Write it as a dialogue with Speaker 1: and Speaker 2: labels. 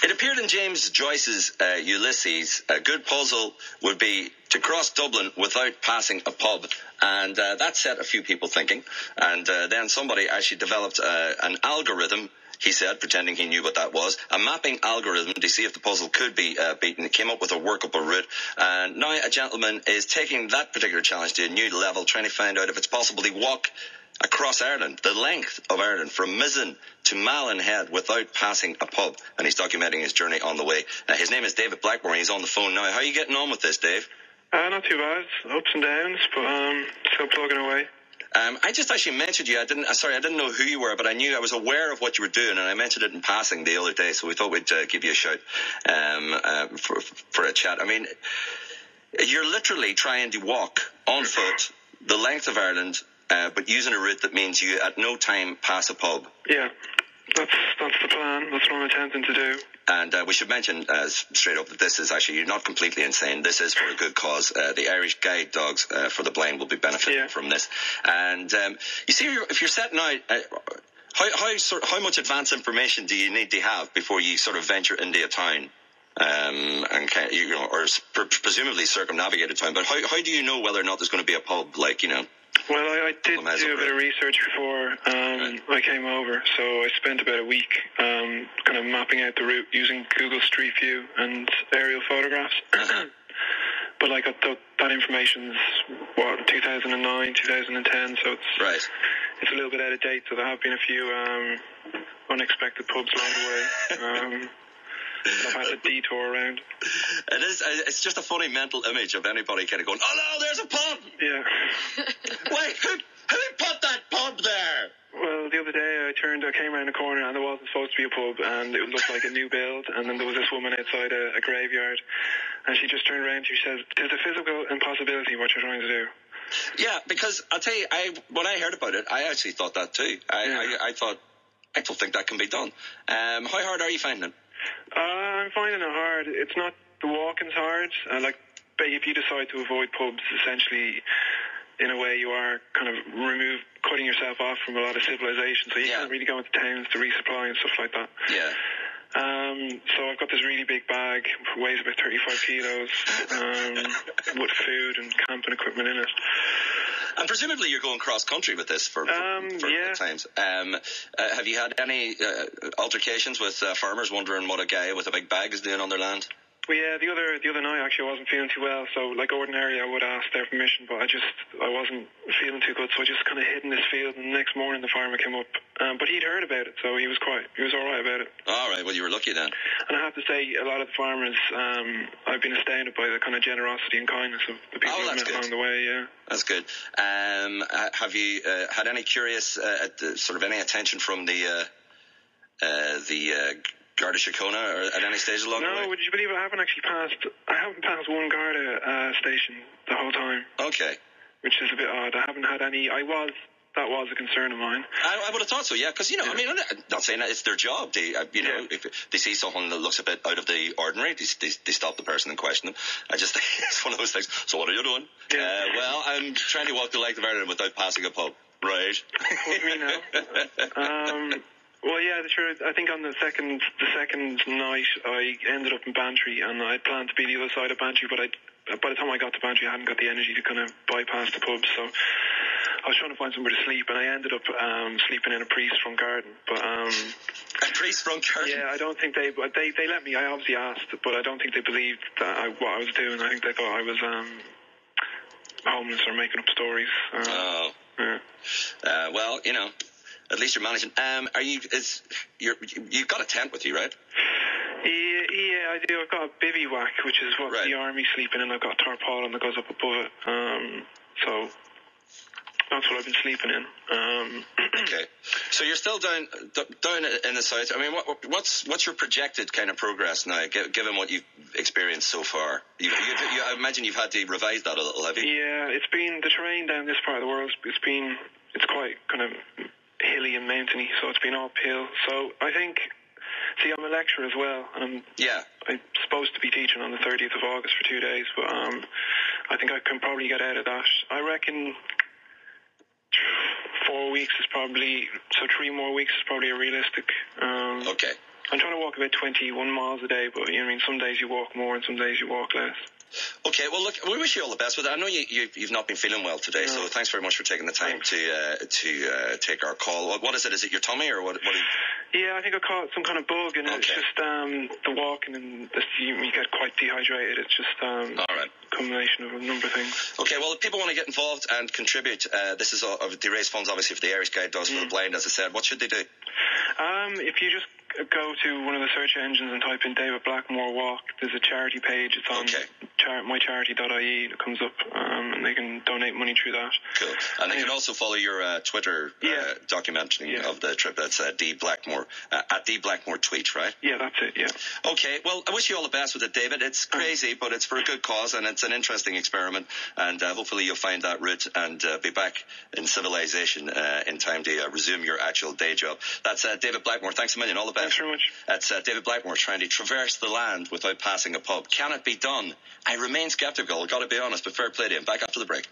Speaker 1: It appeared in James Joyce's Ulysses, a good puzzle would be to cross Dublin without passing a pub. And that set a few people thinking. And then somebody actually developed an algorithm, he said, pretending he knew what that was, a mapping algorithm to see if the puzzle could be beaten. He came up with a workable route. And now a gentleman is taking that particular challenge to a new level, trying to find out if it's possible to walk across Ireland, the length of Ireland, from Mizzen to Malin Head without passing a pub. And he's documenting his journey on the way. His name is David Blackmore. He's on the phone now. How are you getting on with this, Dave?
Speaker 2: Not too bad. Ups and downs, but still plugging away.
Speaker 1: I just actually mentioned you. I didn't know who you were, but I was aware of what you were doing, and I mentioned it in passing the other day, so we thought we'd give you a shout for a chat. I mean, you're literally trying to walk on foot the length of Ireland, but using a route that means you at no time pass a pub.
Speaker 2: Yeah, that's the plan. That's what I'm attempting to do.
Speaker 1: And we should mention straight up that this is actually, you're not completely insane. This is for a good cause. The Irish Guide Dogs for the Blind will be benefiting from this. And you see, if you're setting out, how much advance information do you need to have before you sort of venture into a town? And or presumably circumnavigate a town. But how do you know whether or not there's going to be a pub, like, you know?
Speaker 2: Well, I did do a bit of research before I came over, so I spent about a week kind of mapping out the route using Google Street View and aerial photographs. But like that information's 2009, 2010, so it's a little bit out of date. So there have been a few unexpected pubs along the way. I've had a detour around.
Speaker 1: It's just a funny mental image of anybody kind of going, oh no, there's a pub!
Speaker 2: Yeah.
Speaker 1: Wait, who put that pub there?
Speaker 2: Well, the other day I came around a corner and there wasn't supposed to be a pub, and it looked like a new build, and then there was this woman outside a graveyard, and she just turned around and she says, there's a physical impossibility what you're trying to do.
Speaker 1: Yeah, because I'll tell you, when I heard about it, I actually thought that too. I don't think that can be done. How hard are you finding it?
Speaker 2: I'm finding it hard. It's not, the walking's hard. But if you decide to avoid pubs, essentially, in a way, you are kind of cutting yourself off from a lot of civilization. So you can't really go into towns to resupply and stuff like that.
Speaker 1: Yeah.
Speaker 2: So I've got this really big bag, weighs about 35 kilos, with food and camping equipment in it.
Speaker 1: And presumably you're going cross-country with this for times. Have you had any altercations with farmers wondering what a guy with a big bag is doing on their land?
Speaker 2: Well, yeah, the other night actually I wasn't feeling too well, so like ordinarily I would ask their permission, but I wasn't feeling too good, so I just kind of hid in this field, and the next morning the farmer came up, but he'd heard about it, so he was alright about it. Alright,
Speaker 1: well you were lucky then.
Speaker 2: And I have to say, a lot of the farmers, I've been astounded by the kind of generosity and kindness of the people I've met along the way, yeah.
Speaker 1: That's good. Have you had any curious, sort of any attention from the Garda Síochána or at any stage along the way?
Speaker 2: No, would you believe I haven't passed one Garda station the whole time.
Speaker 1: Okay.
Speaker 2: Which is a bit odd. I haven't had any. That was a concern of mine.
Speaker 1: I would have thought so, yeah, because, you know, I mean, I'm not saying that it's their job. They, if they see someone that looks a bit out of the ordinary, they stop the person and question them. I just think it's one of those things. So what are you doing? Yeah. Well, I'm trying to walk the length of Ireland without passing a pub. Right.
Speaker 2: What me now? Well, yeah, sure. I think on the second night, I ended up in Bantry, and I planned to be the other side of Bantry, but by the time I got to Bantry, I hadn't got the energy to kind of bypass the pub, so I was trying to find somewhere to sleep, and I ended up sleeping in a priest from Garden. But
Speaker 1: a priest from Garden?
Speaker 2: Yeah, I don't think they let me. I obviously asked, but I don't think they believed what I was doing. I think they thought I was homeless or making up stories.
Speaker 1: Yeah. Well, you know. At least you're managing. You've got a tent with you, right?
Speaker 2: Yeah, I do. I've got a bivouac, which is what the army's sleeping in. I've got a tarpaulin that goes up above it. So that's what I've been sleeping in.
Speaker 1: Okay. So you're still down in the south. I mean, what's your projected kind of progress now, given what you've experienced so far? I imagine you've had to revise that a little, have you?
Speaker 2: Yeah, it's been the terrain down this part of the world. It's quite kind of hilly and mountainy, so it's been uphill. So I think, I'm a lecturer as well, and I'm supposed to be teaching on the 30th of August for 2 days, but I think I can probably get out of that. I reckon 4 weeks is probably, so 3 more weeks is probably a realistic.
Speaker 1: Okay.
Speaker 2: I'm trying to walk about 21 miles a day, but some days you walk more and some days you walk less.
Speaker 1: Okay, well, look, we wish you all the best with it. I know you've not been feeling well today, so thanks very much for taking the time to take our call. What is it? Is it your tummy or what?
Speaker 2: Yeah, I think I caught some kind of bug, and it's just the walking, and you get quite dehydrated. It's just all right. Combination of a number of things.
Speaker 1: Okay, well, if people want to get involved and contribute, this is they raise funds, obviously, for the Irish Guide does for the blind, as I said. What should they do?
Speaker 2: If you just go to one of the search engines and type in David Blackmore Walk, there's a charity page. It's on mycharity.ie. It comes up, and they can donate money through that.
Speaker 1: Cool. And they can also follow your Twitter documenting of the trip. That's D Blackmore, at D Blackmore tweet, right?
Speaker 2: Yeah, that's it, yeah.
Speaker 1: Okay, well, I wish you all the best with it, David. It's crazy, but it's for a good cause, and it's an interesting experiment, and hopefully you'll find that route and be back in civilization in time to resume your actual day job. That's David Blackmore. Thanks a million. All the best.
Speaker 2: Thanks very much.
Speaker 1: That's David Blackmore trying to traverse the land without passing a pub. Can it be done? I remain sceptical, I've got to be honest, but fair play to him. Back after the break.